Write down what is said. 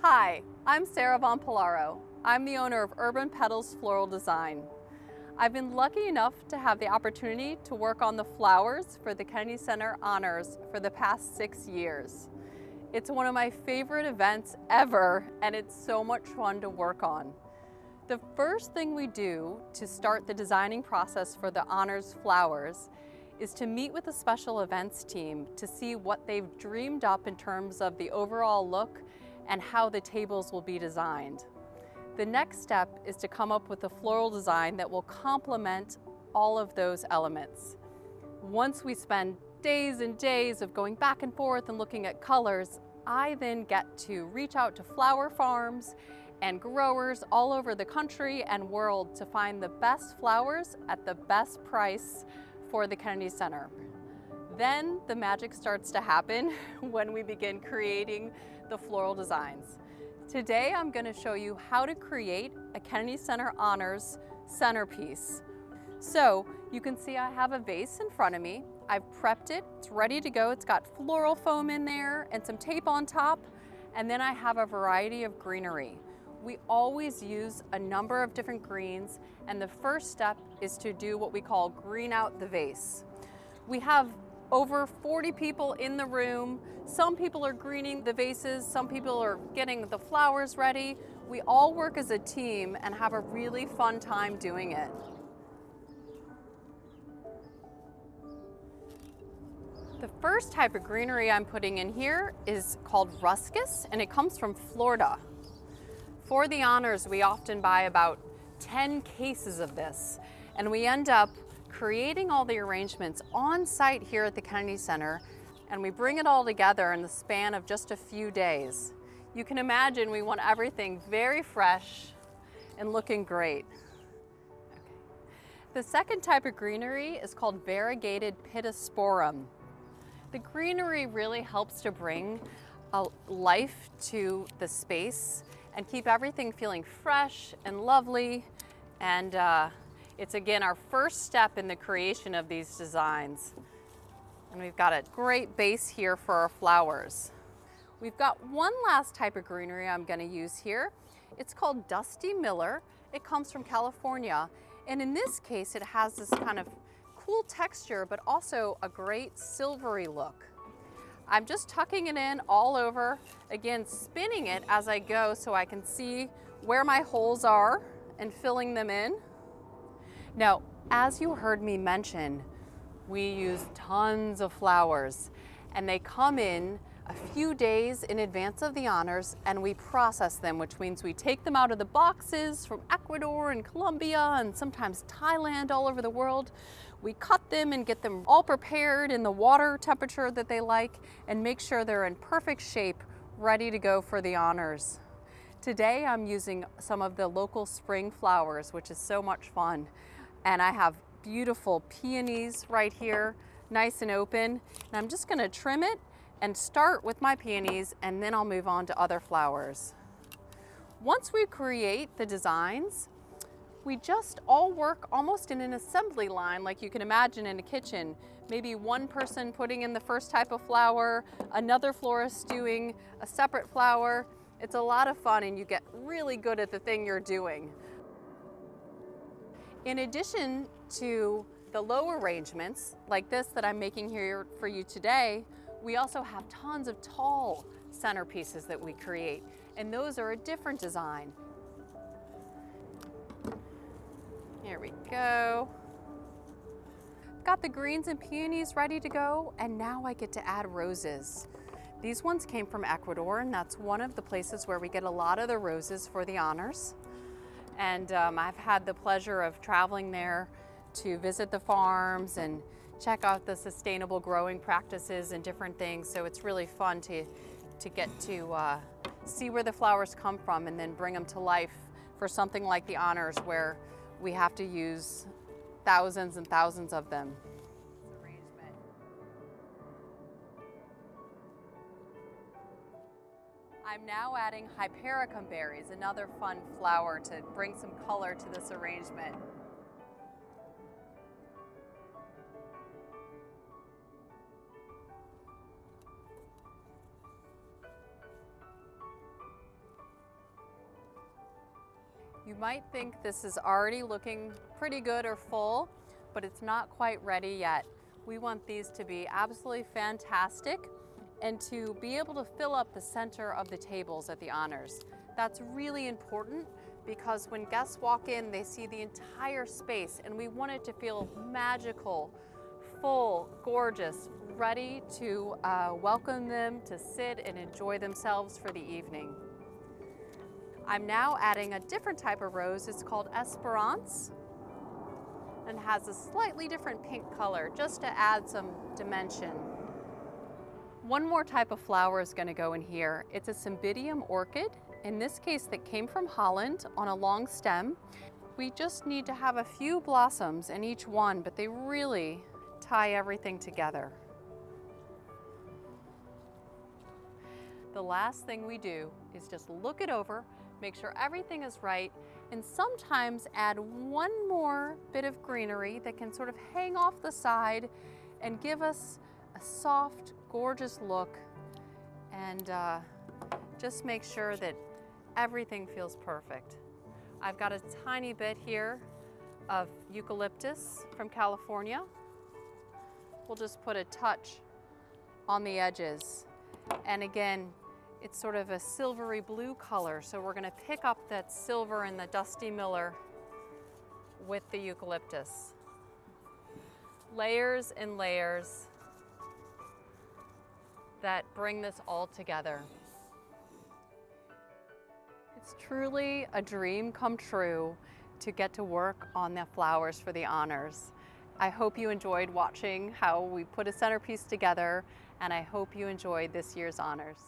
Hi, I'm Sarah von Pollaro. I'm the owner of Urban Petals Floral Design. I've been lucky enough to have the opportunity to work on the flowers for the Kennedy Center Honors for the past 6 years. It's one of my favorite events ever, and it's so much fun to work on. The first thing we do to start the designing process for the Honors flowers is to meet with the special events team to see what they've dreamed up in terms of the overall look and how the tables will be designed. The next step is to come up with a floral design that will complement all of those elements. Once we spend days and days of going back and forth and looking at colors, I then get to reach out to flower farms and growers all over the country and world to find the best flowers at the best price for the Kennedy Center. Then the magic starts to happen when we begin creating the floral designs. Today I'm going to show you how to create a Kennedy Center Honors centerpiece. So you can see I have a vase in front of me. I've prepped it, it's ready to go. It's got floral foam in there and some tape on top. And then I have a variety of greenery. We always use a number of different greens, and the first step is to do what we call green out the vase. We have over 40 people in the room. Some people are greening the vases, some people are getting the flowers ready. We all work as a team and have a really fun time doing it. The first type of greenery I'm putting in here is called ruscus, and it comes from Florida. For the honors, we often buy about 10 cases of this, and we end up creating all the arrangements on site here at the Kennedy Center, and we bring it all together in the span of just a few days. You can imagine we want everything very fresh and looking great. Okay. The second type of greenery is called variegated pittosporum. The greenery really helps to bring a life to the space and keep everything feeling fresh and lovely. And it's again our first step in the creation of these designs. And we've got a great base here for our flowers. We've got one last type of greenery I'm going to use here. It's called Dusty Miller. It comes from California. And in this case, it has this kind of cool texture, but also a great silvery look. I'm just tucking it in all over, again, spinning it as I go so I can see where my holes are and filling them in. Now, as you heard me mention, we use tons of flowers, and they come in a few days in advance of the honors, and we process them, which means we take them out of the boxes from Ecuador and Colombia and sometimes Thailand, all over the world. We cut them and get them all prepared in the water temperature that they like and make sure they're in perfect shape, ready to go for the honors. Today I'm using some of the local spring flowers, which is so much fun. And I have beautiful peonies right here, nice and open. And I'm just gonna trim it and start with my peonies, and then I'll move on to other flowers. Once we create the designs, we just all work almost in an assembly line, like you can imagine in a kitchen. Maybe one person putting in the first type of flower, another florist doing a separate flower. It's a lot of fun, and you get really good at the thing you're doing. In addition to the low arrangements, like this that I'm making here for you today, we also have tons of tall centerpieces that we create, and those are a different design. Here we go. Got the greens and peonies ready to go, and now I get to add roses. These ones came from Ecuador, and that's one of the places where we get a lot of the roses for the honors. And I've had the pleasure of traveling there to visit the farms and check out the sustainable growing practices and different things. So it's really fun to get to see where the flowers come from and then bring them to life for something like the honors, where we have to use thousands and thousands of them. I'm now adding hypericum berries, another fun flower to bring some color to this arrangement. You might think this is already looking pretty good or full, but it's not quite ready yet. We want these to be absolutely fantastic and to be able to fill up the center of the tables at the honors. That's really important because when guests walk in, they see the entire space, and we want it to feel magical, full, gorgeous, ready to welcome them to sit and enjoy themselves for the evening. I'm now adding a different type of rose. It's called Esperance and has a slightly different pink color just to add some dimension. One more type of flower is going to go in here. It's a cymbidium orchid, in this case that came from Holland on a long stem. We just need to have a few blossoms in each one, but they really tie everything together. The last thing we do is just look it over, make sure everything is right, and sometimes add one more bit of greenery that can sort of hang off the side and give us a soft, gorgeous look, and just make sure that everything feels perfect. I've got a tiny bit here of eucalyptus from California. We'll just put a touch on the edges. And again, it's sort of a silvery blue color, so we're going to pick up that silver in the Dusty Miller with the eucalyptus. Layers and layers that bring this all together. It's truly a dream come true to get to work on the flowers for the honors. I hope you enjoyed watching how we put a centerpiece together, and I hope you enjoyed this year's honors.